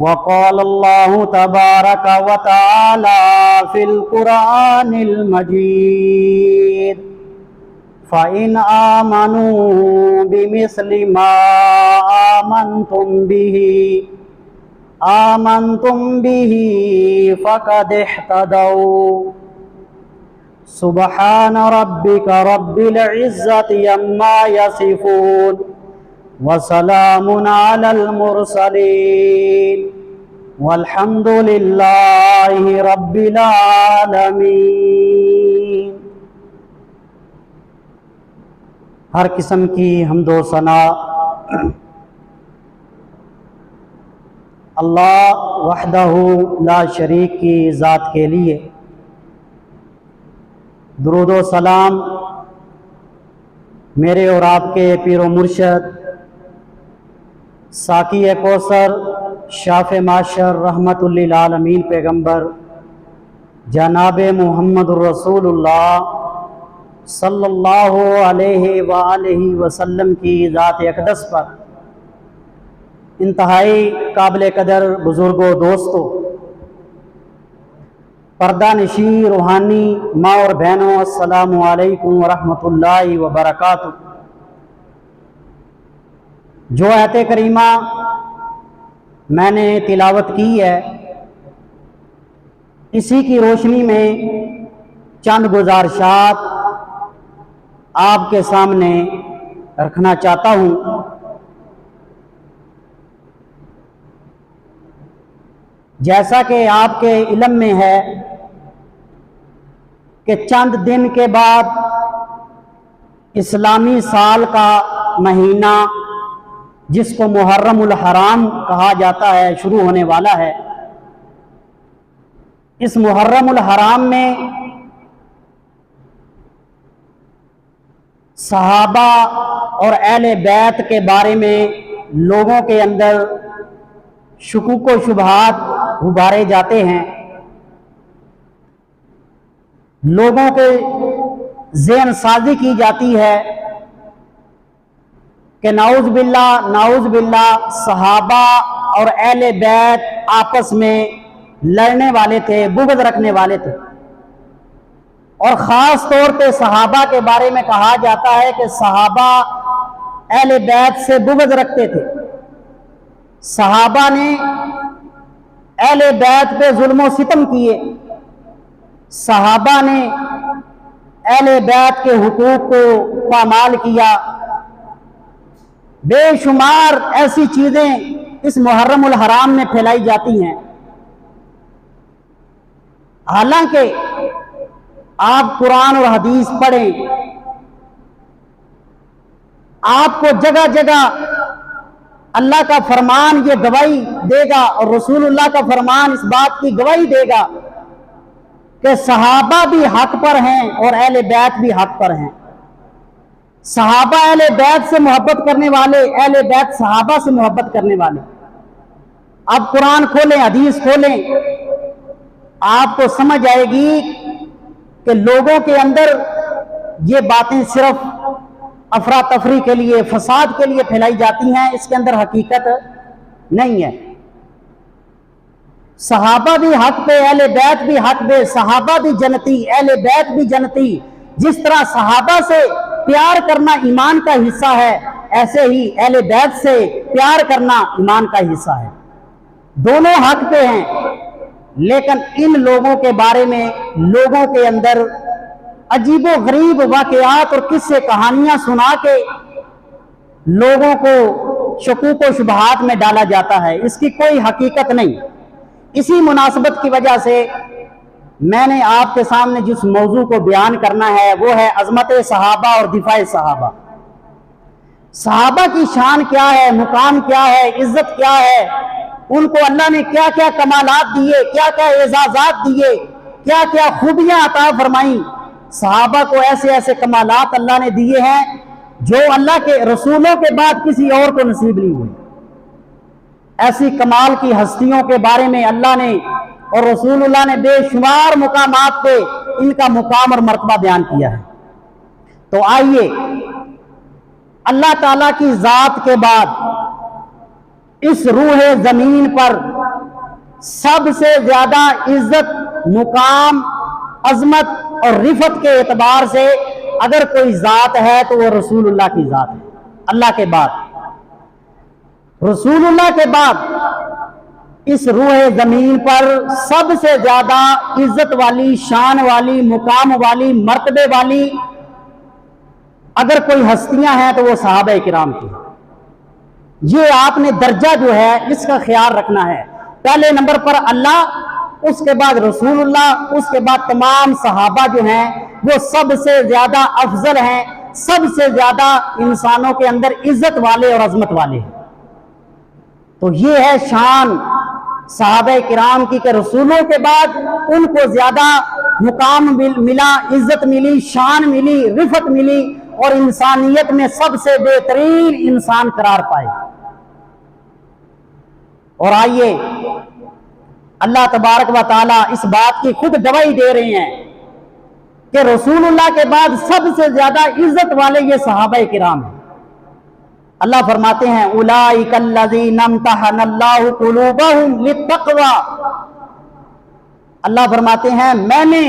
وقال اللہ تبارک و تعالی فی القرآن المجید فَإِنْ آمَنُوا بِمِثْلِ مَا آمَنْتُمْ بِهِ فَقَدِ اهْتَدَوْا سبحان ربك رب العزة عما يصفون وسلام على المرسلين والحمد لله رب العالمين۔ ہر قسم کی حمد و ثنا اللہ وحدہ لا شریک کی ذات کے لیے، درود و سلام میرے اور آپ کے پیر و مرشد ساقی کوثر شاف معاشر رحمت للعالمین پیغمبر جناب محمد الرسول اللہ صلی اللہ علیہ وآلہ وسلم کی ذات اقدس پر انتہائی قابل قدر بزرگوں دوستوں، پردہ نشین روحانی ماں اور بہنوں، السلام علیکم ورحمۃ اللہ وبرکاتہ۔ جو آیت کریمہ میں نے تلاوت کی ہے، اسی کی روشنی میں چند گزارشات آپ کے سامنے رکھنا چاہتا ہوں۔ جیسا کہ آپ کے علم میں ہے کہ چند دن کے بعد اسلامی سال کا مہینہ جس کو محرم الحرام کہا جاتا ہے شروع ہونے والا ہے۔ اس محرم الحرام میں صحابہ اور اہل بیت کے بارے میں لوگوں کے اندر شکوک و شبہات ابھارے جاتے ہیں، لوگوں کے ذہن سازی کی جاتی ہے کہ نعوذ باللہ صحابہ اور اہل بیت آپس میں لڑنے والے تھے، بغض رکھنے والے تھے، اور خاص طور پہ صحابہ کے بارے میں کہا جاتا ہے کہ صحابہ اہل بیت سے بغض رکھتے تھے۔ صحابہ نے اہل بیت پہ ظلم و ستم کیے، صحابہ نے اہل بیت کے حقوق کو پامال کیا۔ بے شمار ایسی چیزیں اس محرم الحرام میں پھیلائی جاتی ہیں، حالانکہ آپ قرآن اور حدیث پڑھیں، آپ کو جگہ جگہ اللہ کا فرمان یہ گواہی دے گا اور رسول اللہ کا فرمان اس بات کی گواہی دے گا کہ صحابہ بھی حق پر ہیں اور اہل بیت بھی حق پر ہیں۔ صحابہ اہل بیت سے محبت کرنے والے، اہل بیت صحابہ سے محبت کرنے والے۔ اب قرآن کھولیں، حدیث کھولیں، آپ کو سمجھ آئے گی کہ لوگوں کے اندر یہ باتیں صرف افراتفری کے لیے، فساد کے لیے پھیلائی جاتی ہیں، اس کے اندر حقیقت نہیں ہے۔ صحابہ بھی حق پہ، اہل بیت بھی حق پہ، صحابہ بھی جنتی، اہل بیت بھی جنتی۔ جس طرح صحابہ سے پیار کرنا ایمان کا حصہ ہے، ایسے ہی اہل بیت سے پیار کرنا ایمان کا حصہ ہے۔ دونوں حق پہ ہیں، لیکن ان لوگوں کے بارے میں لوگوں کے اندر عجیب و غریب واقعات اور قصے کہانیاں سنا کے لوگوں کو شکوک و شبہات میں ڈالا جاتا ہے، اس کی کوئی حقیقت نہیں۔ اسی مناسبت کی وجہ سے میں نے آپ کے سامنے جس موضوع کو بیان کرنا ہے وہ ہے عظمت صحابہ اور دفاع صحابہ۔ صحابہ کی شان کیا ہے، مقام کیا ہے، عزت کیا ہے، ان کو اللہ نے کیا کیا کمالات دیے، کیا کیا اعزازات دیے، کیا کیا خوبیاں عطا فرمائیں۔ صحابہ کو ایسے ایسے کمالات اللہ نے دیے ہیں جو اللہ کے رسولوں کے بعد کسی اور کو نصیب نہیں ہوئی۔ ایسی کمال کی ہستیوں کے بارے میں اللہ نے اور رسول اللہ نے بے شمار مقامات پہ ان کا مقام اور مرتبہ بیان کیا ہے۔ تو آئیے اللہ تعالیٰ کی ذات کے بعد اس روح زمین پر سب سے زیادہ عزت، مقام، عظمت اور رفت کے اعتبار سے اگر کوئی ذات ہے تو وہ رسول اللہ کی ذات ہے۔ اللہ کے بعد، رسول اللہ کے بعد اس روح زمین پر سب سے زیادہ عزت والی، شان والی، مقام والی، مرتبے والی اگر کوئی ہستیاں ہیں تو وہ صحابہ کرام کی۔ یہ آپ نے درجہ جو ہے اس کا خیال رکھنا ہے۔ پہلے نمبر پر اللہ، اس کے بعد رسول اللہ، اس کے بعد تمام صحابہ جو ہیں وہ سب سے زیادہ افضل ہیں، سب سے زیادہ انسانوں کے اندر عزت والے اور عظمت والے ہیں۔ تو یہ ہے شان صحابہ کرام کی کہ رسولوں کے بعد ان کو زیادہ مقام ملا، عزت ملی، شان ملی، رفت ملی اور انسانیت میں سب سے بہترین انسان قرار پائے۔ اور آئیے اللہ تبارک و تعالیٰ اس بات کی خود گواہی دے رہے ہیں کہ رسول اللہ کے بعد سب سے زیادہ عزت والے یہ صحابہ کرام ہیں۔ اللہ فرماتے ہیں اولئک الذین امتحن اللہ قلوبہم للتقوی، اللہ فرماتے ہیں میں نے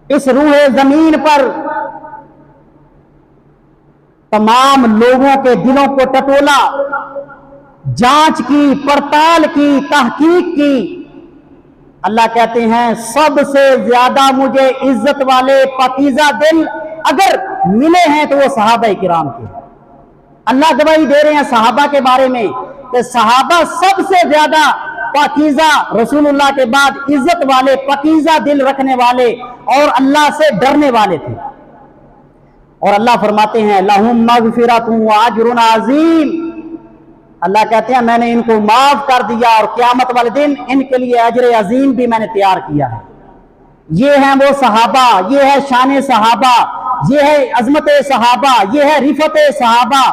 اس روح زمین پر تمام لوگوں کے دلوں کو ٹٹولا، جانچ کی، پڑتال کی، تحقیق کی۔ اللہ کہتے ہیں سب سے زیادہ مجھے عزت والے پاکیزہ دل اگر ملے ہیں تو وہ صحابہ کرام کے۔ اللہ گواہی دے رہے ہیں صحابہ کے بارے میں کہ صحابہ سب سے زیادہ پاکیزہ، رسول اللہ کے بعد عزت والے، پاکیزہ دل رکھنے والے اور اللہ سے ڈرنے والے تھے۔ اور اللہ فرماتے ہیں لَهُم مَغْفِرَةٌ وَأَجْرٌ عَظِيمٌ، اللہ کہتے ہیں میں نے ان کو معاف کر دیا اور قیامت والے دن ان کے لیے اجر عظیم بھی میں نے تیار کیا ہے۔ یہ ہیں وہ صحابہ، یہ ہے شان صحابہ، یہ ہے عظمت صحابہ، یہ ہے رفت صحابہ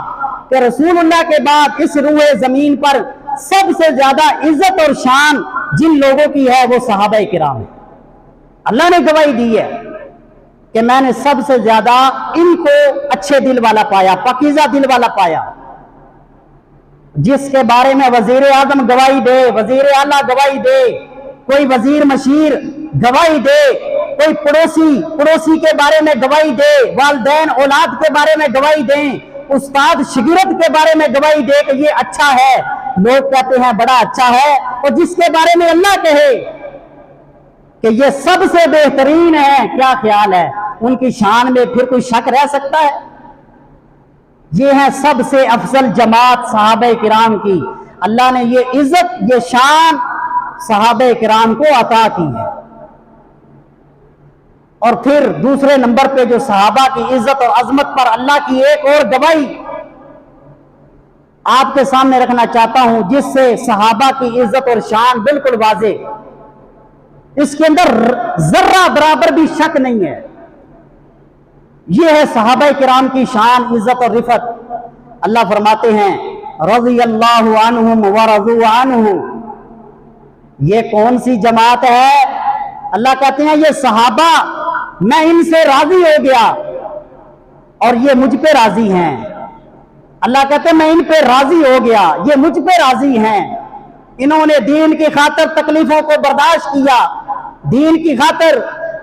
کہ رسول اللہ کے بعد اس روح زمین پر سب سے زیادہ عزت اور شان جن لوگوں کی ہے وہ صحابہ کرام ہیں۔ اللہ نے گواہی دی ہے کہ میں نے سب سے زیادہ ان کو اچھے دل والا پایا، پاکیزہ دل والا پایا، جس کے بارے میں وزیر اعظم گواہی دے، وزیر اعلیٰ گواہی دے، کوئی وزیر مشیر گواہی دے، کوئی پڑوسی کے بارے میں گواہی دے، والدین اولاد کے بارے میں گواہی دیں، استاد شاگرد کے بارے میں گواہی دے کہ یہ اچھا ہے، لوگ کہتے ہیں بڑا اچھا ہے، اور جس کے بارے میں اللہ کہے کہ یہ سب سے بہترین ہے، کیا خیال ہے ان کی شان میں پھر کوئی شک رہ سکتا ہے؟ یہ ہے سب سے افضل جماعت صحابہ کرام کی۔ اللہ نے یہ عزت، یہ شان صحابہ کرام کو عطا کی ہے۔ اور پھر دوسرے نمبر پہ جو صحابہ کی عزت اور عظمت پر اللہ کی ایک اور گواہی آپ کے سامنے رکھنا چاہتا ہوں، جس سے صحابہ کی عزت اور شان بالکل واضح، اس کے اندر ذرہ برابر بھی شک نہیں ہے۔ یہ ہے صحابہ کرام کی شان، عزت اور رفت۔ اللہ فرماتے ہیں رضی اللہ عنہم ورضوا عنہ، یہ کون سی جماعت ہے؟ اللہ کہتے ہیں یہ صحابہ میں ان سے راضی ہو گیا اور یہ مجھ پہ راضی ہیں۔ اللہ کہتے ہیں میں ان پہ راضی ہو گیا، یہ مجھ پہ راضی ہیں۔ انہوں نے دین کی خاطر تکلیفوں کو برداشت کیا، دین کی خاطر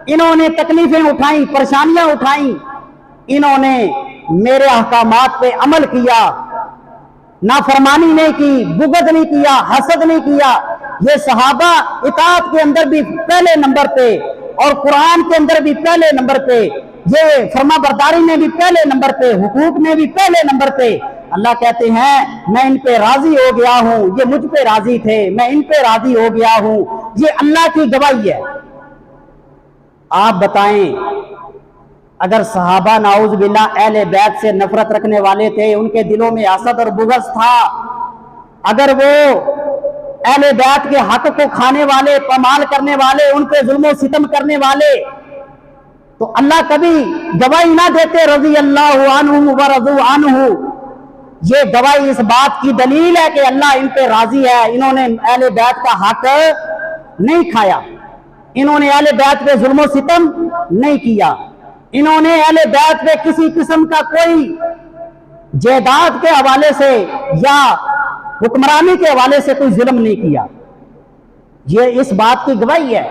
انہوں نے تکلیفیں اٹھائیں، پریشانیاں اٹھائیں، انہوں نے میرے احکامات پہ عمل کیا، نافرمانی نہیں کی، بغض نہیں کیا، حسد نہیں کیا۔ یہ صحابہ اطاعت کے اندر بھی پہلے نمبر پہ اور قرآن کے اندر بھی پہلے نمبر پہ، یہ فرما برداری میں بھی پہلے نمبر پہ، حقوق میں بھی پہلے نمبر پہ۔ اللہ کہتے ہیں میں ان پہ راضی ہو گیا ہوں، یہ مجھ پہ راضی تھے، میں ان پہ راضی ہو گیا ہوں۔ یہ اللہ کی گواہی ہے۔ آپ بتائیں اگر صحابہ نعوذ باللہ اہل بیت سے نفرت رکھنے والے تھے، ان کے دلوں میں حسد اور بغض تھا، اگر وہ اہل بیت کے حق کو کھانے والے، پامال کرنے والے، ان پہ ظلم و ستم کرنے والے، تو اللہ کبھی گواہی نہ دیتے رضی اللہ عنہ ورضوا عنہ۔ یہ گواہی اس بات کی دلیل ہے کہ اللہ ان پہ راضی ہے، انہوں نے اہل بیت کا حق نہیں کھایا، انہوں نے اہل بیت پہ ظلم و ستم نہیں کیا، انہوں نے اہل بیت پہ کسی قسم کا کوئی جائیداد کے حوالے سے یا حکمرانی کے حوالے سے کوئی ظلم نہیں کیا۔ یہ اس بات کی گواہی ہے،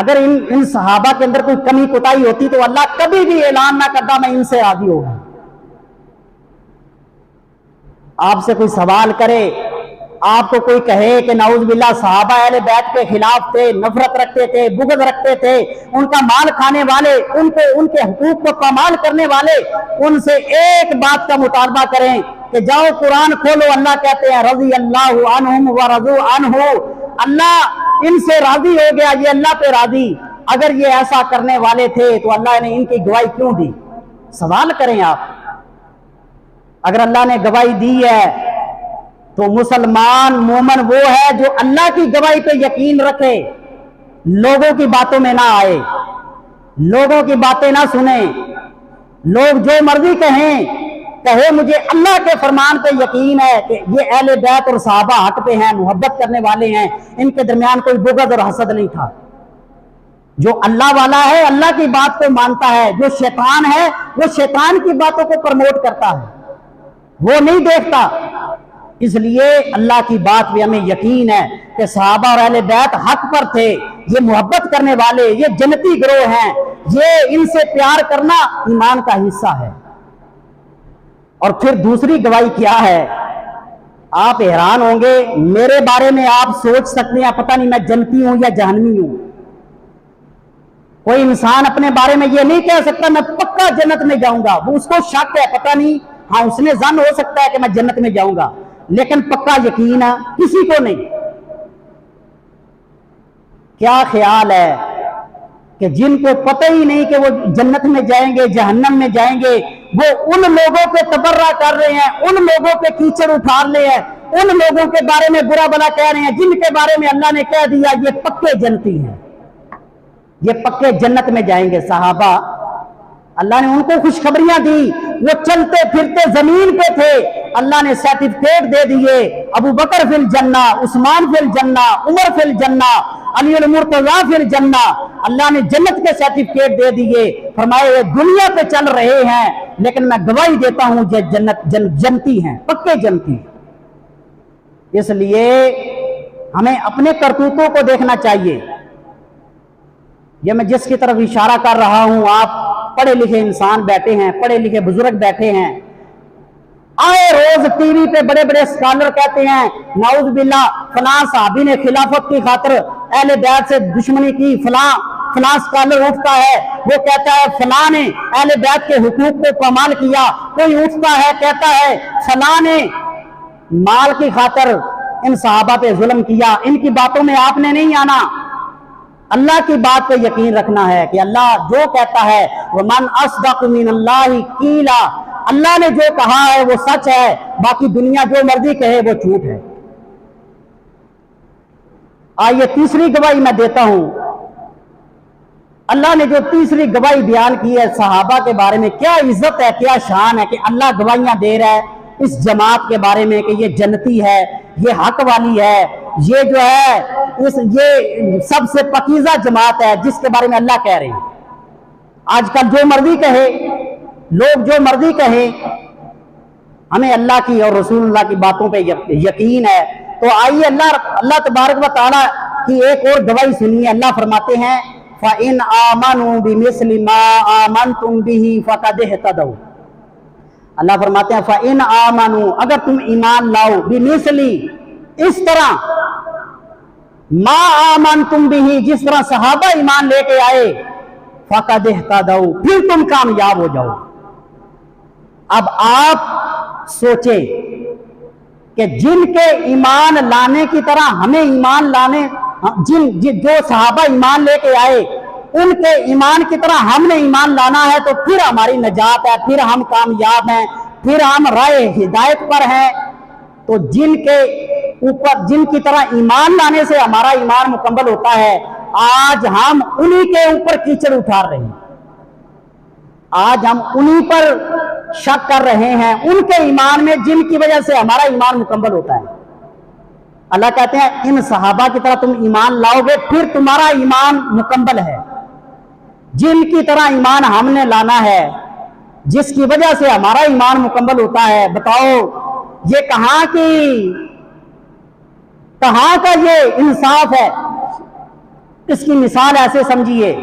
اگر ان صحابہ کے اندر کوئی کمی کوتاہی ہوتی تو اللہ کبھی بھی اعلان نہ کرتا میں ان سے راضی ہوں۔ آپ سے کوئی سوال کرے، آپ کو کوئی کہے کہ نعوذ باللہ صحابہ اہل بیت کے خلاف تھے، نفرت رکھتے تھے، بغض رکھتے تھے، ان کا مال کھانے والے، ان کے حقوق کو پامال کرنے والے، ان سے ایک بات کا مطالبہ کریں کہ جاؤ قرآن کھولو، اللہ کہتے ہیں رضی اللہ عنہم ورضوا عنہ، اللہ ان سے راضی ہو گیا، یہ اللہ پہ راضی۔ اگر یہ ایسا کرنے والے تھے تو اللہ نے ان کی گواہی کیوں دی؟ سوال کریں آپ۔ اگر اللہ نے گواہی دی ہے تو مسلمان مومن وہ ہے جو اللہ کی گواہی پہ یقین رکھے، لوگوں کی باتوں میں نہ آئے، لوگوں کی باتیں نہ سنیں، لوگ جو مرضی کہے مجھے اللہ کے فرمان پہ یقین ہے کہ یہ اہل بیت اور صحابہ حق پہ ہیں، محبت کرنے والے ہیں، ان کے درمیان کوئی بغض اور حسد نہیں تھا۔ جو اللہ والا ہے اللہ کی بات کو مانتا ہے، جو شیطان ہے وہ شیطان کی باتوں کو پروموٹ کرتا ہے، وہ نہیں دیکھتا۔ اس لیے اللہ کی بات پہ ہمیں یقین ہے کہ صحابہ اور اہل بیت حق پر تھے، یہ محبت کرنے والے، یہ جنتی گروہ ہیں، یہ ان سے پیار کرنا ایمان کا حصہ ہے۔ اور پھر دوسری گواہی کیا ہے؟ آپ حیران ہوں گے، میرے بارے میں آپ سوچ سکتے ہیں پتہ نہیں میں جنتی ہوں یا جہنمی ہوں۔ کوئی انسان اپنے بارے میں یہ نہیں کہہ سکتا میں پکا جنت میں جاؤں گا، وہ اس کو شک ہے، پتہ نہیں، ہاں اس نے ظن ہو سکتا ہے کہ میں جنت میں جاؤں گا، لیکن پکا یقین ہے کسی کو نہیں۔ کیا خیال ہے کہ جن کو پتہ ہی نہیں کہ وہ جنت میں جائیں گے جہنم میں جائیں گے، وہ ان لوگوں پہ تبرہ کر رہے ہیں، ان لوگوں پہ کیچڑ اٹھا رہے ہیں، ان لوگوں کے بارے میں برا بلا کہہ رہے ہیں جن کے بارے میں اللہ نے کہہ دیا یہ پکے جنتی ہیں، یہ پکے جنت میں جائیں گے۔ صحابہ اللہ نے ان کو خوشخبریاں دی، وہ چلتے پھرتے زمین پہ تھے، اللہ نے سرٹیفکیٹ دے دیے، ابو بکر فی الجنہ، عثمان فی الجنہ، عمر فی الجنہ، علی المرتضیٰ فی الجنہ، اللہ نے جنت کے سرٹیفکیٹ دے دیے، فرمائے یہ دنیا پہ چل رہے ہیں لیکن میں گواہی دیتا ہوں یہ جنتی ہیں، پکے جنتی۔ اس لیے ہمیں اپنے کرتوتوں کو دیکھنا چاہیے۔ یہ میں جس کی طرف اشارہ کر رہا ہوں، آپ پڑھے لکھے انسان بیٹھے ہیں، پڑھے لکھے بزرگ بیٹھے ہیں، آئے روز ٹی وی پہ بڑے بڑے اسکالر کہتے ہیں نعوذ باللہ فلاں صحابی نے خلافت کی خاطر اہل بیت سے دشمنی کی، فلاں اسکالر اٹھتا ہے وہ کہتا ہے فلاں نے اہل بیت کے حقوق کو پامال کیا، کوئی اٹھتا ہے کہتا ہے فلاں نے مال کی خاطر ان صحابہ پہ ظلم کیا۔ ان کی باتوں میں آپ نے نہیں آنا، اللہ کی بات پہ یقین رکھنا ہے کہ اللہ جو کہتا ہے وَمَنْ أَصْدَقُ مِنَ اللَّهِ قِيلًا، اللہ نے جو کہا ہے وہ سچ ہے، باقی دنیا جو مرضی کہے وہ جھوٹ ہے۔ آئیے تیسری گواہی میں دیتا ہوں۔ اللہ نے جو تیسری گواہی بیان کی ہے صحابہ کے بارے میں، کیا عزت ہے، کیا شان ہے کہ اللہ گواہیاں دے رہا ہے اس جماعت کے بارے میں کہ یہ جنتی ہے، یہ حق والی ہے، یہ جو ہے یہ سب سے پاکیزہ جماعت ہے جس کے بارے میں اللہ کہہ رہے ہیں۔ آج کل جو مرضی کہے، لوگ جو مرضی کہیں، ہمیں اللہ کی اور رسول اللہ کی باتوں پہ یقین ہے۔ تو آئیے اللہ تبارک و تعالیٰ کی ایک اور گواہی سنیے۔ اللہ فرماتے ہیں فَإِنْ آمَنُوا بِمِثْلِ مَا آمَنْتُمْ بِهِ فَقَدِ اهْتَدَوْا، اللہ فرماتے ہیں فَإِنْ آمَنُوا، اگر تم ایمان لاؤ، بِمِثْلِ اس طرح، ما آمنتم به جس طرح صحابہ ایمان لے کے آئے، فقد اہتدوا پھر تم کامیاب ہو جاؤ۔ اب آپ سوچیں کہ جن کے ایمان لانے کی طرح ہمیں ایمان لانے، جو صحابہ ایمان لے کے آئے ان کے ایمان کی طرح ہم نے ایمان لانا ہے تو پھر ہماری نجات ہے، پھر ہم کامیاب ہیں، پھر ہم راہ ہدایت پر ہیں۔ تو جن کے اوپر جن کی طرح ایمان لانے سے ہمارا ایمان مکمل ہوتا ہے، آج ہم انہی کے اوپر کیچڑ اٹھا رہے ہیں، آج ہم انہی پر شک کر رہے ہیں، ان کے ایمان میں جن کی وجہ سے ہمارا ایمان مکمل ہوتا ہے۔ اللہ کہتے ہیں ان صحابہ کی طرح تم ایمان لاؤ گے پھر تمہارا ایمان مکمل ہے۔ جن کی طرح ایمان ہم نے لانا ہے جس کی وجہ سے ہمارا ایمان مکمل ہوتا ہے، بتاؤ یہ کہاں کا یہ انصاف ہے اس کی مثال ایسے سمجھیے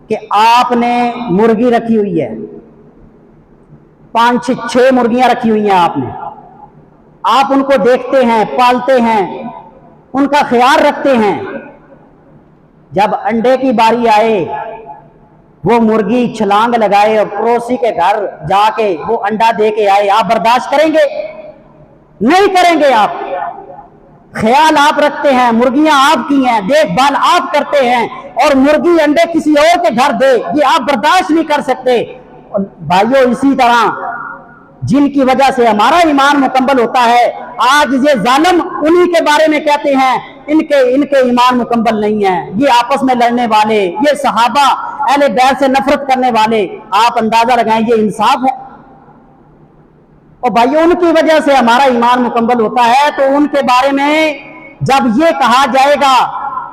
کہ آپ نے مرغی رکھی ہوئی ہے، 5-6 مرغیاں رکھی ہوئی ہیں آپ نے، آپ ان کو دیکھتے ہیں، پالتے ہیں، ان کا خیال رکھتے ہیں۔ جب انڈے کی باری آئے، وہ مرغی چھلانگ لگائے اور پڑوسی کے گھر جا کے وہ انڈا دے کے آئے، آپ برداشت کریں گے؟ نہیں کریں گے۔ آپ خیال آپ رکھتے ہیں، مرغیاں آپ کی ہیں، دیکھ بھال آپ کرتے ہیں، اور مرغی انڈے کسی اور کے گھر دے، یہ آپ برداشت نہیں کر سکتے۔ بھائیو، اسی طرح جن کی وجہ سے ہمارا ایمان مکمل ہوتا ہے، آج یہ ظالم انہی کے بارے میں کہتے ہیں ان کے ایمان مکمل نہیں ہے، یہ آپس میں لڑنے والے، یہ صحابہ اہل بیت سے نفرت کرنے والے۔ آپ اندازہ لگائیں، یہ انصاف ہے؟ اور بھائیو، ان کی وجہ سے ہمارا ایمان مکمل ہوتا ہے، تو ان کے بارے میں جب یہ کہا جائے گا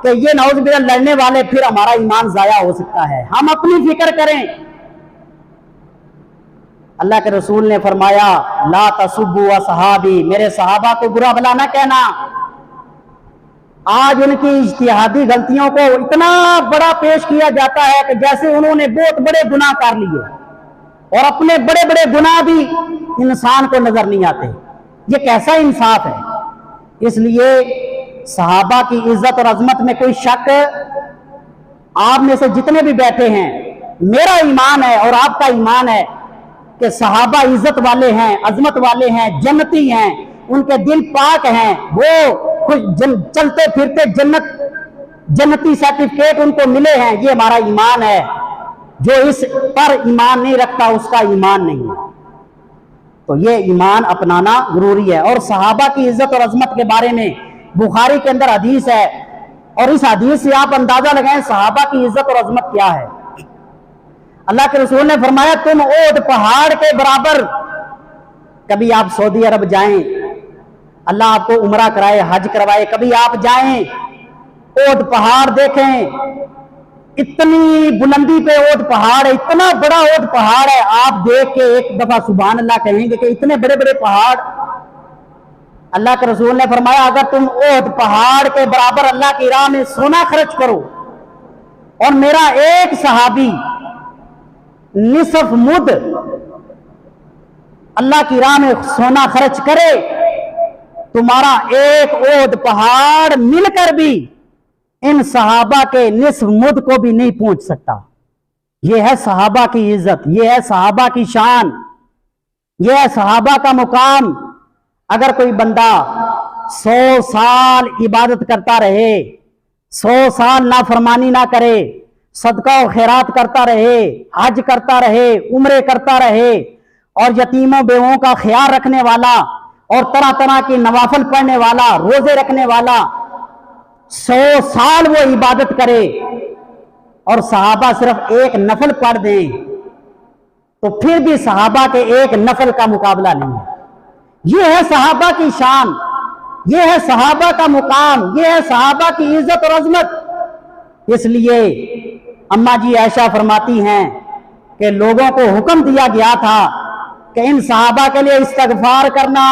کہ یہ نعوذ باللہ لڑنے والے، پھر ہمارا ایمان ضائع ہو سکتا ہے۔ ہم اپنی فکر کریں۔ اللہ کے رسول نے فرمایا، لا تسبوا اصحابی، میرے صحابہ کو برا بھلا نہ کہنا۔ آج ان کی اجتہادی غلطیوں کو اتنا بڑا پیش کیا جاتا ہے کہ جیسے انہوں نے بہت بڑے گناہ کر لیے، اور اپنے بڑے بڑے گناہ بھی انسان کو نظر نہیں آتے۔ یہ کیسا انصاف ہے؟ اس لیے صحابہ کی عزت اور عظمت میں کوئی شک، آپ میں سے جتنے بھی بیٹھے ہیں، میرا ایمان ہے اور آپ کا ایمان ہے کہ صحابہ عزت والے ہیں، عظمت والے ہیں، جنتی ہیں، ان کے دل پاک ہیں، وہ چلتے پھرتے جنتی سرٹیفکیٹ ان کو ملے ہیں۔ یہ ہمارا ایمان ہے۔ جو اس پر ایمان نہیں رکھتا، اس کا ایمان نہیں ہے۔ تو یہ ایمان اپنانا ضروری ہے۔ اور صحابہ کی عزت اور عظمت کے بارے میں بخاری کے اندر حدیث ہے، اور اس حدیث سے آپ اندازہ لگائیں صحابہ کی عزت اور عظمت کیا ہے۔ اللہ کے رسول نے فرمایا، تم احد پہاڑ کے برابر، کبھی آپ سعودی عرب جائیں، اللہ آپ کو عمرہ کرائے، حج کروائے، کبھی آپ جائیں احد پہاڑ دیکھیں، اتنی بلندی پہ احد پہاڑ ہے، اتنا بڑا احد پہاڑ ہے، آپ دیکھ کے ایک دفعہ سبحان اللہ کہیں گے کہ اتنے بڑے بڑے پہاڑ۔ اللہ کے رسول نے فرمایا، اگر تم احد پہاڑ کے برابر اللہ کی راہ میں سونا خرچ کرو، اور میرا ایک صحابی نصف مد اللہ کی راہ میں سونا خرچ کرے، تمہارا ایک احد پہاڑ مل کر بھی ان صحابہ کے نصف مد کو بھی نہیں پہنچ سکتا۔ یہ ہے صحابہ کی عزت، یہ ہے صحابہ کی شان، یہ ہے صحابہ کا مقام۔ اگر کوئی بندہ 100 سال عبادت کرتا رہے، 100 سال نافرمانی نہ کرے، صدقہ و خیرات کرتا رہے، حج کرتا رہے، عمرے کرتا رہے، اور یتیموں بیووں کا خیال رکھنے والا، اور طرح طرح کی نوافل پڑھنے والا، روزے رکھنے والا، 100 سال وہ عبادت کرے، اور صحابہ صرف ایک نفل پڑھ دیں، تو پھر بھی صحابہ کے ایک نفل کا مقابلہ نہیں ہے۔ یہ ہے صحابہ کی شان، یہ ہے صحابہ کا مقام، یہ ہے صحابہ کی عزت اور عظمت۔ اس لیے اماں جی عائشہ فرماتی ہیں کہ لوگوں کو حکم دیا گیا تھا کہ ان صحابہ کے لیے استغفار کرنا،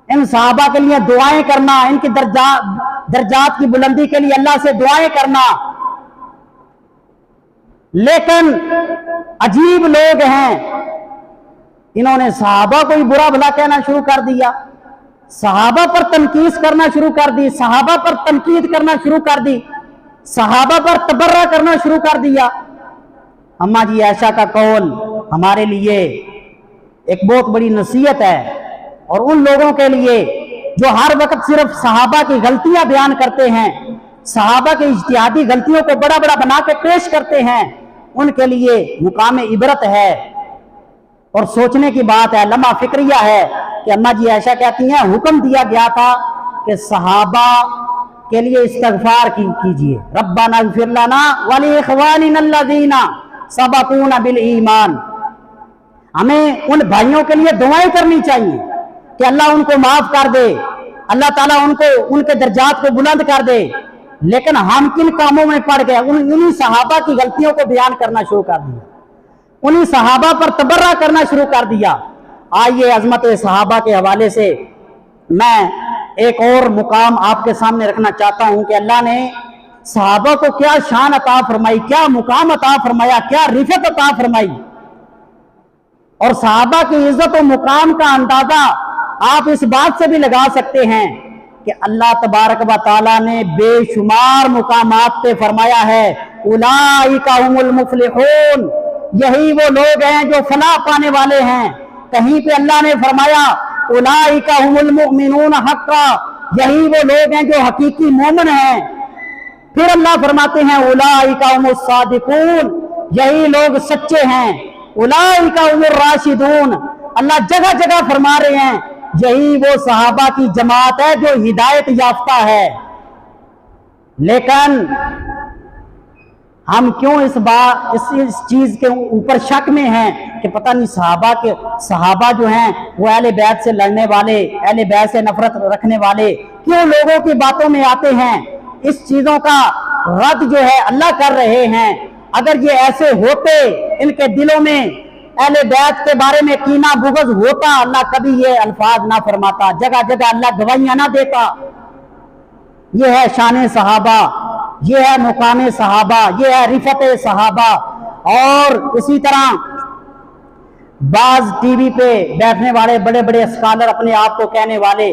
ان صحابہ کے لیے دعائیں کرنا، ان کی درجات کی بلندی کے لیے اللہ سے دعائیں کرنا۔ لیکن عجیب لوگ ہیں، انہوں نے صحابہ کو ہی برا بھلا کہنا شروع کر دیا، صحابہ پر تنقید کرنا شروع کر دی، صحابہ پر تنقید کرنا شروع کر دی، صحابہ پر تبرہ کرنا شروع کر دیا۔ اماں جی عائشہ کا قول ہمارے لیے ایک بہت بڑی نصیحت ہے، اور ان لوگوں کے لیے جو ہر وقت صرف صحابہ کی غلطیاں بیان کرتے ہیں، صحابہ کی اجتہادی غلطیوں کو بڑا بڑا بنا کے پیش کرتے ہیں، ان کے لیے مقام عبرت ہے اور سوچنے کی بات ہے، لمحہ فکریہ ہے کہ اماں جی عائشہ کہتی ہیں حکم دیا گیا تھا کہ صحابہ کے لیے استغفار کیجئے، ربنا اغفر لنا ولاخواننا الذین سبقونا بالایمان۔ ہمیں ان بھائیوں کے لیے دعائیں کرنی چاہیے کہ اللہ ان کو معاف کر دے، اللہ تعالیٰ ان کے درجات کو بلند کر دے۔ لیکن ہم کن کاموں میں پڑ گئے؟ انہی صحابہ کی غلطیوں کو بیان کرنا شروع کر دیا، انہی صحابہ پر تبرہ کرنا شروع کر دیا۔ آئیے عظمت صحابہ کے حوالے سے میں ایک اور مقام آپ کے سامنے رکھنا چاہتا ہوں کہ اللہ نے सहाबा को क्या शान अता फरमाई, क्या मुकाम अता फरमाया, क्या रिफत अता फरमाई। और सहाबा की इज्जत और मुकाम का अंदाजा आप इस बात से भी लगा सकते हैं कि अल्लाह तबारक व तआला ने बेशुमार मुकामात पे फरमाया है, उलाइका हुमुल मुफलिहून, यही वो लोग हैं जो फलाह पाने वाले हैं। कहीं पे अल्लाह ने फरमाया उलाइका हुमुल मुमिनून हक्का, यही वो लोग हैं जो हकीकी मोमिन हैं। फिर अल्लाह फरमाते हैं उलाइका हुमुस सादिकून, यही लोग सच्चे हैं। उलाइका हुमुर राशिदून, अल्लाह जगह जगह फरमा रहे हैं यही वो सहाबा की जमात है जो हिदायत याफ्ता है। लेकिन हम क्यों इस चीज के ऊपर शक में हैं कि पता नहीं सहाबा जो हैं वो अहले बैत से लड़ने वाले, अहले बैत से नफरत रखने वाले क्यों लोगों की बातों में आते हैं। इस चीजों का रद्द जो है अल्लाह कर रहे हैं। अगर ये ऐसे होते, इनके दिलों में अहले बैत के बारे में कीना बुग़्ज़ होता, अल्लाह कभी ये अल्फाज ना फरमाता, जगह जगह अल्लाह गवाहियां ना देता। ये है शान सहाबा, ये है मुकाम सहाबा, ये है रिफत सहाबा। और इसी तरह बाज टीवी पे बैठने वाले बड़े बड़े स्कॉलर, अपने आप को कहने वाले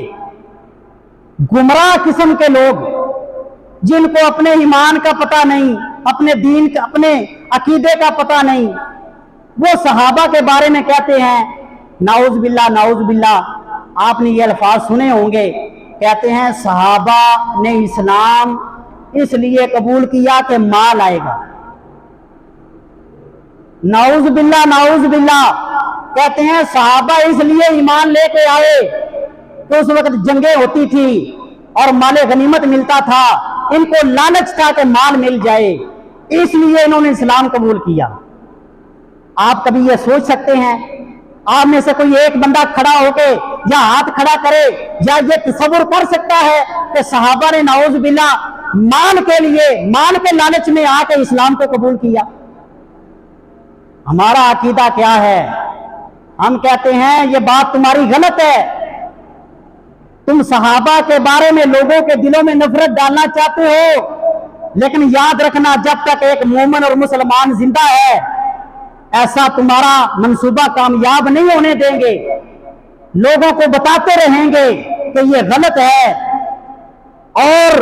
गुमराह किस्म के लोग, जिनको अपने ईमान का पता नहीं, अपने दीन का, अपने अकीदे का पता नहीं, वो सहाबा के बारे में कहते हैं नाउज बिल्ला नाउज बिल्ला। आपने ये अल्फाज सुने होंगे, कहते हैं सहाबा ने इस्लाम इसलिए कबूल किया कि माल आएगा। नाउज बिल्ला नाउज बिल्ला। कहते हैं सहाबा इसलिए ईमान लेके आए तो उस वक्त जंगें होती थी और माले गनीमत मिलता था, इनको लालच था कि माल मिल जाए, इसलिए इन्होंने इस्लाम कबूल किया। आप कभी ये सोच सकते हैं, आप में से कोई एक बंदा खड़ा होके या हाथ खड़ा करे या ये तसव्वुर कर सकता है कि सहाबा ने नाउज बिल्ला माल के लिए, माल के लालच में आके इस्लाम को कबूल किया? हमारा अकीदा क्या है? हम कहते हैं ये बात तुम्हारी गलत है। तुम सहाबा के बारे में लोगों के दिलों में नफरत डालना चाहते हो, लेकिन याद रखना जब तक एक मोमिन और मुसलमान जिंदा है, ऐसा तुम्हारा मंसूबा कामयाब नहीं होने देंगे। लोगों को बताते रहेंगे कि ये गलत है। और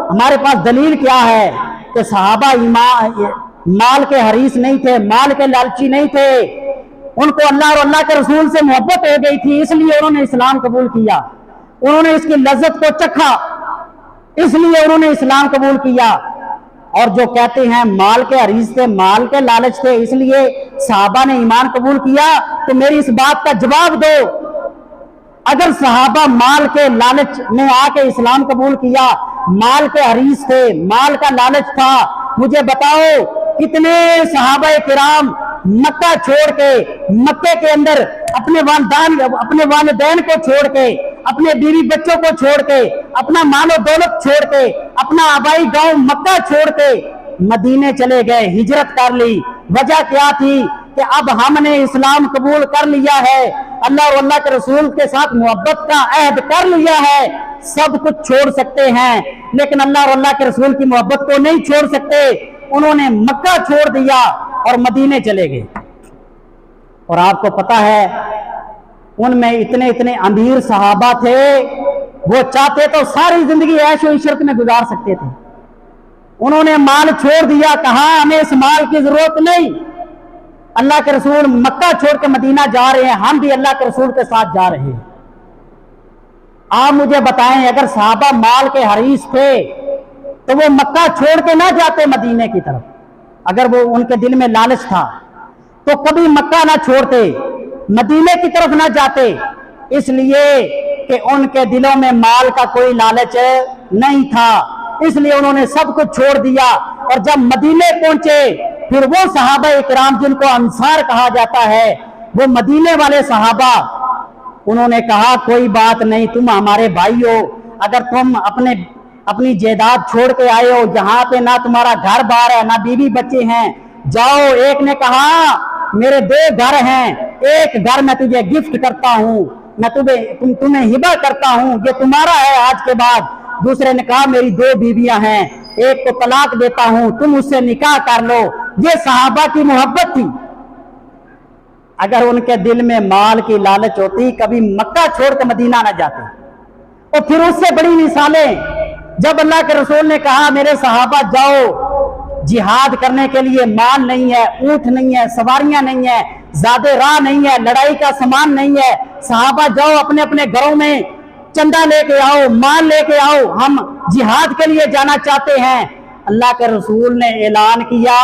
हमारे पास दलील क्या है कि सहाबा माल के हरीस नहीं थे, माल के लालची नहीं थे। उनको अल्लाह और अल्लाह के रसूल से मोहब्बत हो गई थी, इसलिए उन्होंने इस्लाम कबूल किया। उन्होंने इसकी लज्जत को चखा, इसलिए उन्होंने इस्लाम कबूल किया। और जो कहते हैं माल के हरीस थे, माल के लालच थे, इसलिए सहाबा ने ईमान कबूल किया, तो मेरी इस बात का जवाब दो। अगर सहाबा माल के लालच में आके इस्लाम कबूल किया, माल के हरीस थे, माल का लालच था, मुझे बताओ कितने सहाबा किराम मक्का छोड़ के, मक्के के अंदर अपने वालिदैन को छोड़ के, अपने बीवी बच्चों को छोड़ के, अपना मालो दौलत छोड़ के, अपना आबाई गांव मक्का छोड़ के मदीने चले गए, हिजरत कर ली। वजह क्या थी कि अब हमने इस्लाम कबूल कर लिया है, अल्लाह और अल्लाह के रसूल के साथ मोहब्बत का अहद कर लिया है, सब कुछ छोड़ सकते हैं, लेकिन अल्लाह और अल्लाह के रसूल की मोहब्बत को नहीं छोड़ सकते। उन्होंने मक्का छोड़ दिया और मदीने चले गए। और आपको पता है उनमें इतने इतने अमीर सहाबा थे, वो चाहते तो सारी जिंदगी ऐशो इशरत में गुजार सकते थे। उन्होंने माल छोड़ दिया, कहा हमें इस माल की जरूरत नहीं, अल्लाह के रसूल मक्का छोड़ के मदीना जा रहे हैं, हम भी अल्लाह के रसूल के साथ जा रहे हैं। आप मुझे बताएं, अगर सहाबा माल के हरीस थे तो वो मक्का छोड़ के ना जाते मदीने की तरफ? अगर वो उनके दिल में लालच था तो कभी मक्का ना छोड़ते, मदीने की तरफ ना जाते, इसलिए कि उनके दिलों में माल का कोई लालच नहीं था, इसलिए उन्होंने सब कुछ छोड़ दिया। और जब मदीने पहुंचे, फिर वो सहाबा इकराम जिनको अंसार कहा जाता है, वो मदीने वाले सहाबा, उन्होंने कहा कोई बात नहीं, तुम हमारे भाई हो, अगर तुम अपनी जायदाद छोड़ के आए हो, जहां पे ना तुम्हारा घर बार है, ना बीवी बच्चे हैं, जाओ। एक ने कहा मेरे 2 घर हैं, एक घर मैं तुझे गिफ्ट करता हूं, मैं तुम्हें हिबा करता हूं, ये तुम्हारा है आज के बाद। दूसरे ने कहा मेरी 2 बीवियां हैं, ایک کو طلاق دیता हूं, तुम उससे निकाह कर लो. ये सहाबा की मोहब्बत थी. अगर उनके दिल में माल की लालच होती, कभी मक्का छोड़ के मदीना ना जाते. और फिर उससे बड़ी मिसालें, जब अल्लाह के रसूल ने कहा मेरे सहाबा जाओ, जिहाद करने के लिए माल नहीं है, ऊंट नहीं है, सवारियां नहीं है, ज़्यादा राह नहीं है, लड़ाई का सामान नहीं है, सहाबा जाओ अपने अपने घरों में चंदा लेके आओ, माल लेके आओ, हम जिहाद के लिए जाना चाहते हैं. अल्लाह के रसूल ने ऐलान किया,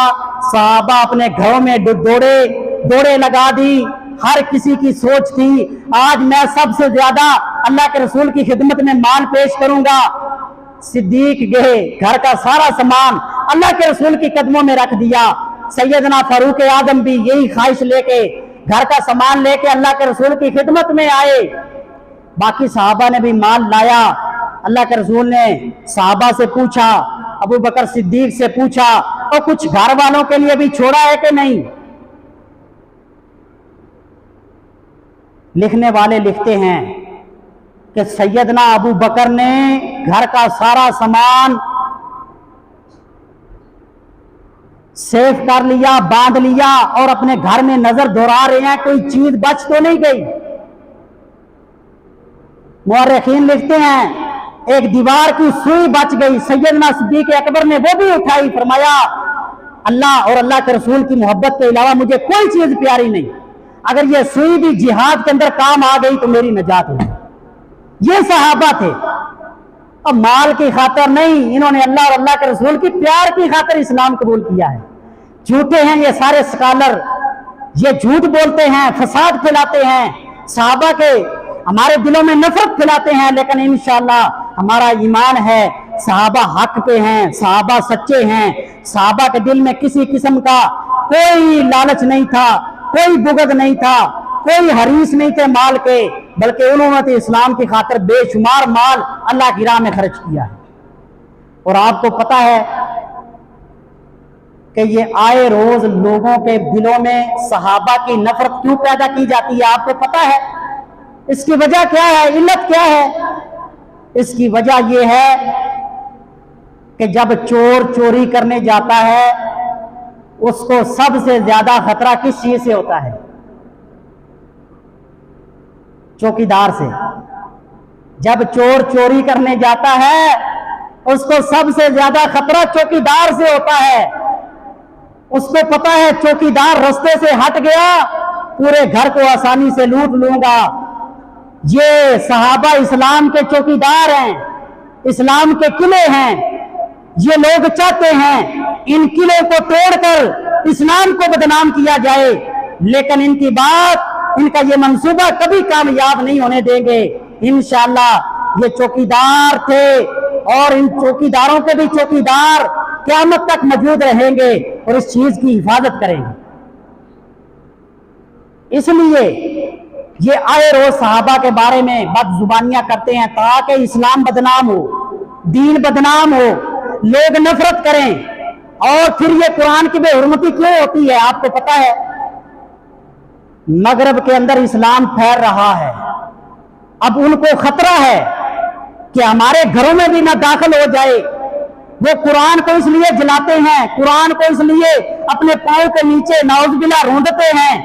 सहाबा अपने घरों में दौड़े लगा दी. हर किसी की सोच थी आज मैं सबसे ज्यादा अल्लाह के रसूल की खिदमत में माल पेश करूंगा. सिद्दीक गए, घर का सारा सामान अल्लाह के रसूल की कदमों में रख दिया. सैयदना फारूक आजम भी यही ख्वाहिश लेके घर का सामान लेके अल्लाह के रसूल की खिदमत में आए. बाकी सहाबा ने भी माल लाया. अल्लाह के रसूल ने सहाबा से पूछा, अबू बकर सिद्दीक से पूछा, और कुछ घर वालों के लिए भी छोड़ा है कि नहीं. लिखने वाले लिखते हैं कि सैयदना अबू बकर ने घर का सारा सामान सेफ कर लिया, बांध लिया, और अपने घर में नजर दौड़ा रहे हैं कोई चीज बच तो नहीं गई. मुअर्रिखीन लिखते हैं एक दीवार की सुई बच गई. सैयदना सिद्दीक अकबर ने वो भी उठाई, फरमाया अल्लाह और अल्लाह के रसूल की मोहब्बत के अलावा मुझे कोई चीज प्यारी नहीं. अगर ये सुई भी जिहाद के अंदर काम आ गई तो मेरी नजात होगी. ये सहाबा थे. अब माल की खातर नहीं, इन्होंने अल्लाह और अल्लाह के रसूल की प्यार की खातर इस्लाम कबूल किया है. झूठे हैं ये सारे स्कॉलर, ये झूठ बोलते हैं, फसाद फैलाते हैं, सहाबा के हमारे दिलों में नफरत फैलाते हैं. लेकिन इंशाअल्लाह हमारा ईमान है, सहाबा हक पे हैं, सहाबा सच्चे हैं. सहाबा के दिल में किसी किस्म का कोई लालच नहीं था, कोई बुगद नहीं था, कोई हरीस नहीं थे माल के, बल्कि उन्होंने तो इस्लाम की खातिर बेशुमार माल अल्लाह की राह में खर्च किया है. और आपको पता है कि ये आए रोज लोगों के दिलों में सहाबा की नफरत क्यों पैदा की जाती है, आपको पता है? इसकी वजह क्या है, इल्लत क्या है? इसकी वजह यह है कि जब चोर चोरी करने जाता है उसको सबसे ज्यादा खतरा किस चीज से होता है? चौकीदार से. जब चोर चोरी करने जाता है उसको सबसे ज्यादा खतरा चौकीदार से होता है. उसको पता है चौकीदार रास्ते से हट गया, पूरे घर को आसानी से लूट लूंगा. ये सहाबा इस्लाम के चौकीदार हैं, इस्लाम के किले हैं. ये लोग चाहते हैं इन किलों को तोड़कर इस्लाम को बदनाम किया जाए, लेकिन इनकी बात, इनका ये मंसूबा कभी कामयाब नहीं होने देंगे. इंशाअल्लाह ये चौकीदार थे और इन चौकीदारों के भी चौकीदार क़यामत तक मौजूद रहेंगे और इस चीज की हिफाजत करेंगे. इसलिए ये आए रोज सहाबा के बारे में बदजुबानियां करते हैं ताकि इस्लाम बदनाम हो, दीन बदनाम हो, लोग नफरत करें. और फिर ये कुरान की बेहुरमती क्यों होती है, आपको पता है? मगरब के अंदर इस्लाम फैल रहा है. अब उनको खतरा है कि हमारे घरों में भी ना दाखिल हो जाए. वो कुरान को इसलिए जलाते हैं, कुरान को इसलिए अपने पांव के नीचे नाउज़ुबिल्लाह रोंदते हैं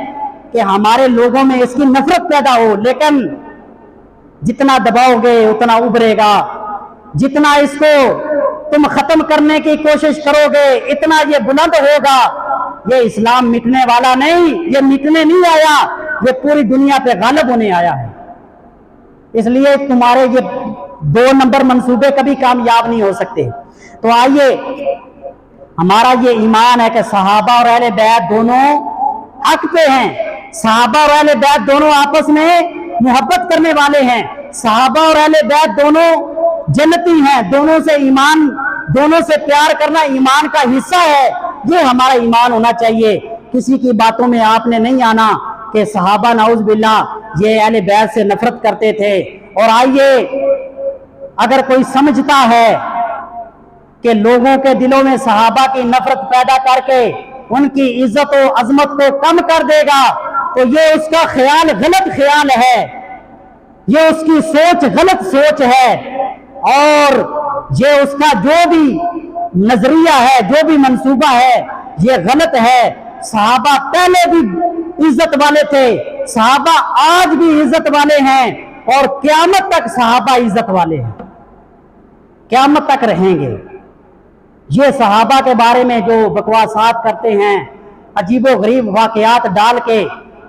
कि हमारे लोगों में इसकी नफरत पैदा हो. लेकिन जितना दबाओगे उतना उभरेगा, जितना इसको तुम खत्म करने की कोशिश करोगे इतना ये बुलंद होगा. ये इस्लाम मिटने वाला नहीं, ये मिटने नहीं आया, ये पूरी दुनिया पे गालिब होने आया है. इसलिए तुम्हारे ये 2 नंबर मंसूबे कभी कामयाब नहीं हो सकते. तो आइए, हमारा ये ईमान है कि सहाबा और अहले बैत दोनों हक पे हैं. सहाबा और अहले बैत दोनों आपस में मोहब्बत करने वाले हैं. सहाबा और अहले बैत दोनों जन्नती हैं. दोनों से ईमान, दोनों से प्यार करना ईमान का हिस्सा है. ये हमारा ईमान होना चाहिए. किसी की बातों में आपने नहीं आना कि सहाबा नाउज़ बिल्लाह ये अहले बैत से नफरत करते थे. और आइए, अगर कोई समझता है कि लोगों के दिलों में सहाबा की नफरत पैदा करके उनकी इज्जत और अजमत को कम कर देगा तो ये उसका ख्याल गलत ख्याल है, ये उसकी सोच गलत सोच है. और ये उसका जो भी नजरिया है, जो भी मंसूबा है, ये गलत है। सहाबा पहले भी इज्जत वाले थे, सहाबा आज भी इज्जत वाले हैं और क़यामत तक सहाबा इज्जत वाले हैं, क़यामत तक रहेंगे। ये सहाबा के बारे में जो बकवासात करते हैं, अजीबो गरीब वाकयात डाल के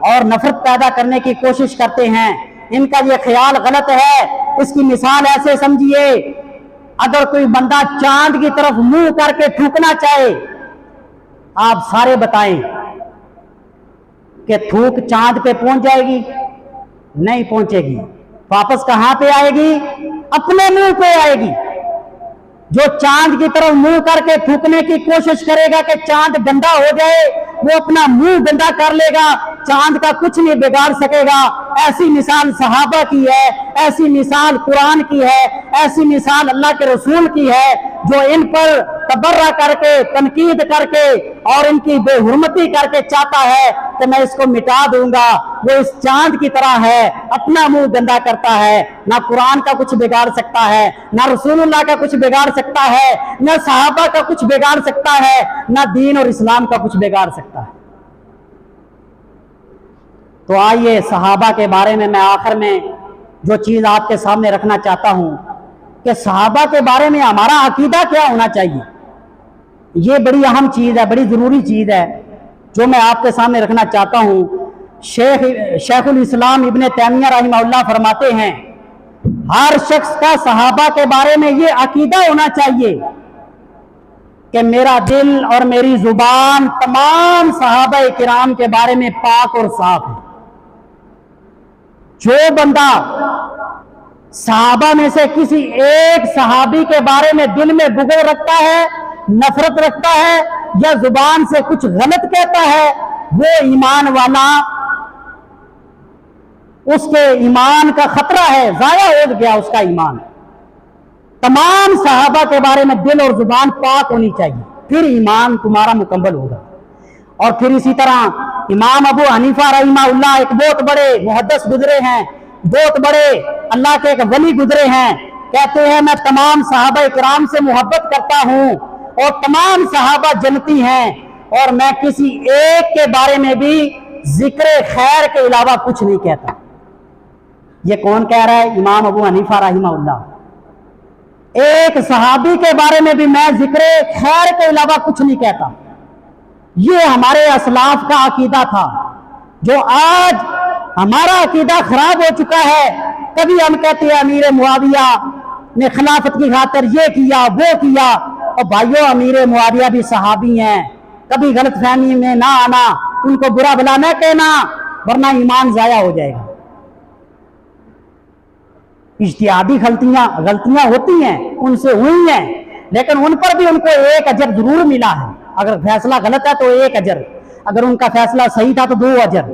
और नफरत पैदा करने की कोशिश करते हैं, इनका ये ख्याल गलत है। इसकी मिसाल ऐसे समझिए, अगर कोई बंदा चांद की तरफ मुंह करके थूकना चाहे, आप सारे बताएं कि थूक चांद पे पहुंच जाएगी? नहीं पहुंचेगी। वापस कहां पे आएगी? अपने मुंह पे आएगी। जो चांद की तरफ मुंह करके थूकने की कोशिश करेगा कि चांद गंदा हो जाए, वो अपना मुंह गंदा कर लेगा, चांद का कुछ नहीं बिगाड़ सकेगा। ऐसी मिसाल सहाबा की है, ऐसी मिसाल कुरान की है, ऐसी मिसाल अल्लाह के रसूल की है। जो इन पर तबर्रा करके, तनकीद करके और इनकी बेहुरमती करके चाहता है कि मैं इसको मिटा दूंगा, वो इस चांद की तरह है, अपना मुंह गंदा करता है। ना कुरान का कुछ बिगाड़ सकता है, ना रसूलुल्लाह का कुछ बिगाड़ सकता है, ना सहाबा का कुछ बिगाड़ सकता है, ना दीन और इस्लाम का कुछ बिगाड़ सकता है। तो आइए सहाबा के बारे में मैं आखिर में जो चीज आपके सामने रखना चाहता हूं कि सहाबा के बारे में हमारा अकीदा क्या होना चाहिए। ये बड़ी अहम चीज है, बड़ी जरूरी चीज है जो मैं आपके सामने रखना चाहता हूं। शेखुल इस्लाम इब्ने तैमिया रहमहुल्लाह फरमाते हैं, हर शख्स का सहाबा के बारे में ये अकीदा होना चाहिए कि मेरा दिल और मेरी जुबान तमाम सहाबा किराम के बारे में पाक और साफ है। जो बंदा सहाबा में से किसी एक सहाबी के बारे में दिल में बुग़्ज़ रखता है, नफरत रखता है या जुबान से कुछ गलत कहता है, वो ईमान वाला, उसके ईमान का खतरा है, जाया हो गया उसका ईमान। तमाम सहाबा के बारे में दिल और जुबान पाक होनी चाहिए, फिर ईमान तुम्हारा मुकम्मल होगा। और फिर इसी तरह इमाम अबू हनीफा रहमहुल्लाह एक बहुत बड़े मुहद्दिस गुजरे हैं, बहुत बड़े अल्लाह के एक वली गुजरे हैं। कहते हैं मैं तमाम सहाबा किराम से मोहब्बत करता हूं और तमाम सहाबा जन्नती हैं और मैं किसी एक के बारे में भी जिक्र खैर के अलावा कुछ नहीं कहता। ये कौन कह रहा है? इमाम अबू हनीफा रहमहुल्लाह। एक सहाबी के बारे में भी मैं जिक्र खैर के अलावा कुछ नहीं कहता। ये हमारे असलाफ का अकीदा था, जो आज हमारा अकीदा खराब हो चुका है। कभी हम कहते हैं अमीर मुआविया ने खिलाफत की खातिर ये किया वो किया, और भाइयों अमीर मुआविया भी सहाबी हैं। कभी गलत फहमी में ना आना, उनको बुरा भला न कहना, वरना ईमान जाया हो जाएगा। इज्तिहादी गलतियां होती हैं, उनसे हुई हैं, लेकिन उन पर भी उनको एक अजर जरूर मिला है। अगर फैसला गलत है तो एक अजर, अगर उनका फैसला सही था तो 2 अजर।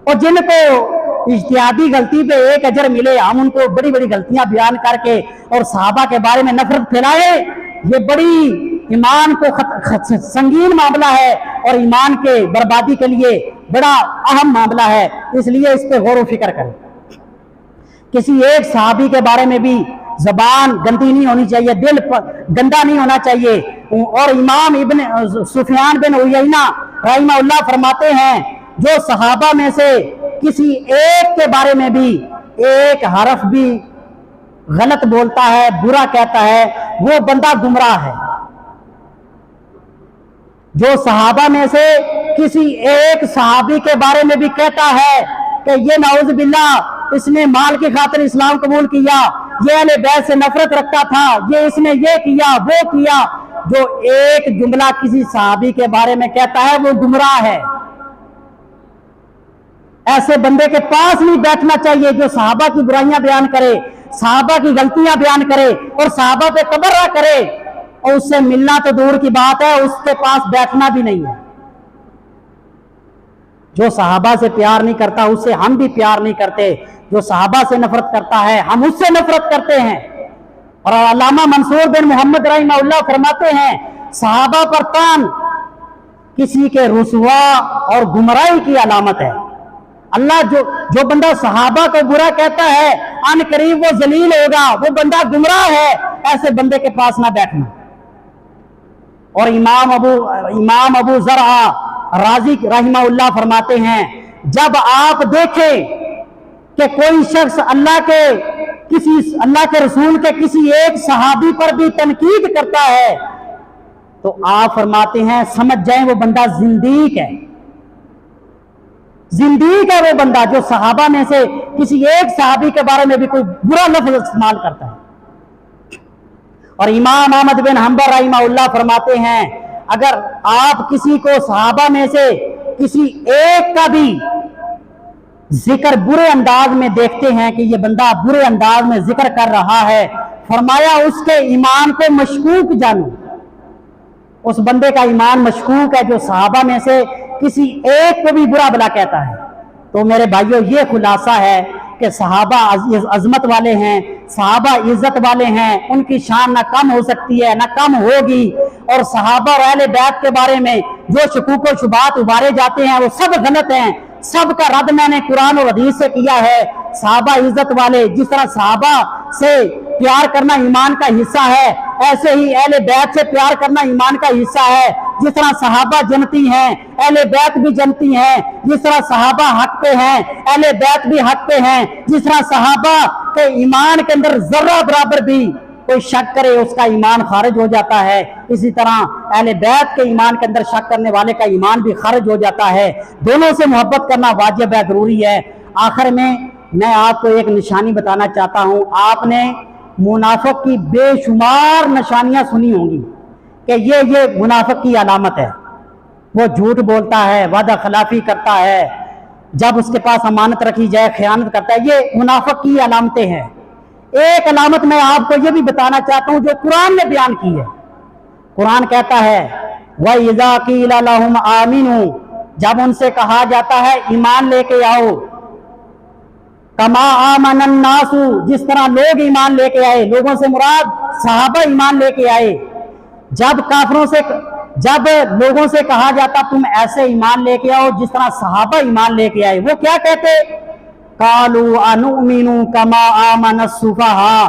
और जिनको इज्तिहादी गलती पे एक अजर मिले, हम उनको बड़ी बड़ी गलतियां बयान करके और सहाबा के बारे में नफरत फैलाए, ये बड़ी ईमान को संगीन मामला है और ईमान के बर्बादी के लिए बड़ा अहम मामला है। इसलिए इस पे गौर व फिक्र करें। किसी एक सहाबी के बारे में भी जबान गंदी नहीं होनी चाहिए, दिल गंदा नहीं होना चाहिए। और इमाम इब्न सुफियान बिन उयैना रहमहुल्लाह फरमाते हैं, जो सहाबा में से किसी एक के बारे में भी एक हरफ भी गलत बोलता है, बुरा कहता है, वो बंदा गुमराह है। जो सहाबा में से किसी एक सहाबी के बारे में भी कहता है कि ये नाउज़ बिल्लाह इसने माल की खातिर इस्लाम कबूल किया, ये अहले बैत से नफरत रखता था, ये इसने ये किया वो किया, जो एक जुमला किसी सहाबी के बारे में कहता है वो गुमराह है। ऐसे बंदे के पास नहीं बैठना चाहिए जो सहाबा की बुराइयां बयान करे, सहाबा की गलतियां बयान करे और सहाबा पे तबर्रा करे, और उससे मिलना तो दूर की बात है, उसके पास बैठना भी नहीं है। जो सहाबा से प्यार नहीं करता उससे हम भी प्यार नहीं करते, जो सहाबा से नफरत करता है हम उससे नफरत करते हैं। और अल्लामा मंसूर बिन मोहम्मद रहमहुल्लाह फरमाते हैं, सहाबा पर तान किसी के रुसवा और गुमराही की अलामत है। अल्लाह जो बंदा सहाबा को बुरा कहता है, अन करीब वो जलील होगा, वो बंदा गुमराह है। ऐसे बंदे के पास ना बैठना। اور इमाम अबू ज़रआ राजी रहमहुल्लाह फरमाते हैं, जब आप देखें कि कोई शख्स अल्लाह के रसूल के किसी एक सहाबी पर भी तनकीद करता है, तो आप फरमाते हैं समझ जाएं वो बंदा जिंदीक है। जिंदीक है वो बंदा जो सहाबा में से किसी एक सहाबी के बारे में भी कोई बुरा लफ्ज इस्तेमाल करता है। और इमाम अहमद बिन हंबल रहमहुल्लाह फरमाते हैं, अगर आप किसी को सहाबा में से किसी एक का भी जिक्र बुरे अंदाज में देखते हैं कि ये बंदा बुरे अंदाज में जिक्र कर रहा है, फरमाया उसके ईमान को मशकूक जानो, उस बंदे का ईमान मशकूक है जो सहाबा में से किसी एक को भी बुरा भला कहता है। तो मेरे भाइयों, ये खुलासा है कि सहाबा अजमत वाले हैं, सहाबा इज्जत वाले हैं, उनकी शान ना कम हो सकती है ना कम होगी। और सहाबा और अहले बैत के बारे में जो शकूक व शुबात उबारे जाते हैं वो सब गलत हैं, सब का रद्द मैंने कुरान और हदीस से किया है। सहाबा इज्जत वाले, जिस तरह सहाबा से प्यार करना ईमान का हिस्सा है, ऐसे ही अहले बैत से प्यार करना ईमान का हिस्सा है। जिस तरह सहाबा जन्नती हैं, अहले बैत भी जन्नती हैं। जिस तरह सहाबा हक पे हैं, अहले बैत भी हक पे हैं। जिस तरह सहाबा के ईमान के अंदर जर्रा बराबर भी कोई शक करे उसका ईमान खारिज हो जाता है, इसी तरह अहले बैत के ईमान के अंदर शक करने वाले का ईमान भी खारिज हो जाता है। दोनों से मोहब्बत करना वाजिब है, जरूरी है। आखिर में मैं आपको एक निशानी बताना चाहता हूं। आपने मुनाफिक की बेशुमार निशानियां सुनी होंगी कि ये मुनाफिक की अलामत है। वो झूठ बोलता है, वादा खिलाफी करता है, जब उसके पास अमानत रखी जाए खयानत करता है। ये मुनाफिक की अलामतें हैं। एक अलामत मैं आपको ये भी बताना चाहता हूं जो कुरान ने बयान की है। कुरान कहता है वइज़ा क़ीला लहुम आमिनू, जब उनसे कहा जाता है ईमान लेके आओ, कमा आमनन नासु, जिस तरह लोग ईमान लेके आए, लोगों से मुराद सहाबा ईमान लेके आए। जब लोगों से कहा जाता तुम ऐसे ईमान लेके आओ जिस तरह सहाबा ईमान लेके आए, वो क्या कहते? कालू अनुमिनु कमा आमनस सुफहा,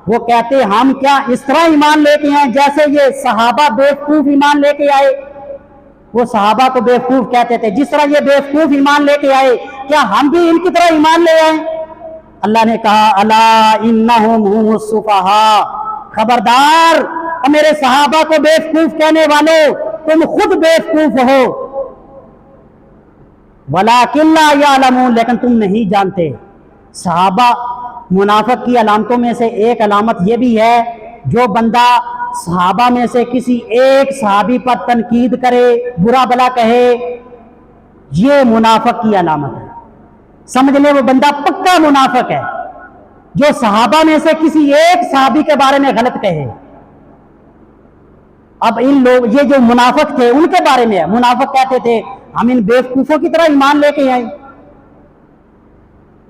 वो कहते हम क्या इस तरह ईमान लेके आए जैसे ये सहाबा बेवकूफ ईमान लेके आए। वो सहाबा को बेवकूफ कहते थे, जिस तरह ये बेवकूफ ईमान लेके आए क्या हम भी इनकी तरह ईमान ले आए? अल्लाह ने कहा अला इन्नहुम हुमुस सुफहा, खबरदार मेरे सहाबा को बेवकूफ कहने वालों, तुम खुद बेवकूफ हो। वलाकिन ला यालमून, लेकिन तुम नहीं जानते। सहाबा मुनाफिक की अलामतों में से एक अलामत यह भी है, जो बंदा सहाबा में से किसी एक सहाबी पर तनकीद करे, बुरा भला कहे, ये मुनाफिक की अलामत है। समझ ले वो बंदा पक्का मुनाफिक है जो सहाबा में से किसी एक सहाबी के बारे में गलत कहे। अब इन लोग, ये जो मुनाफिक थे उनके बारे में है। मुनाफिक कहते थे हम इन बेवकूफों की तरह ईमान लेके आए।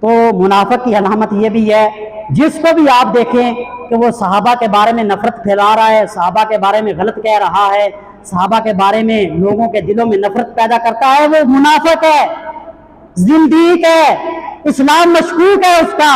तो मुनाफिक की अलामत ये भी है, जिसको भी आप देखें कि वो सहाबा के बारे में नफरत फैला रहा है, सहाबा के बारे में गलत कह रहा है, सहाबा के बारे में लोगों के दिलों में नफरत पैदा करता है, वो मुनाफिक है, जिंदीक है, इस्लाम मशकूक है उसका,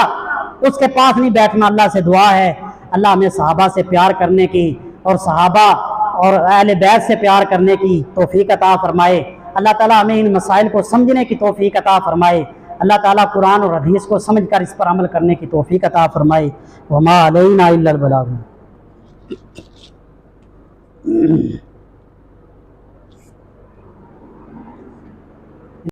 उसके पास नहीं बैठना। अल्लाह से दुआ है अल्लाह हमें सहाबा से प्यार करने की और सहाबा और अहले बैत से प्यार करने की तौफीक अता फरमाए। अल्लाह ताला हमें इन मसाइल को समझने की तौफीक अता फरमाए। अल्लाह ताला कुरान और हदीस को समझकर इस पर अमल करने की तौफीक अता फरमाए। वमा अलैना इल्लल बलाग।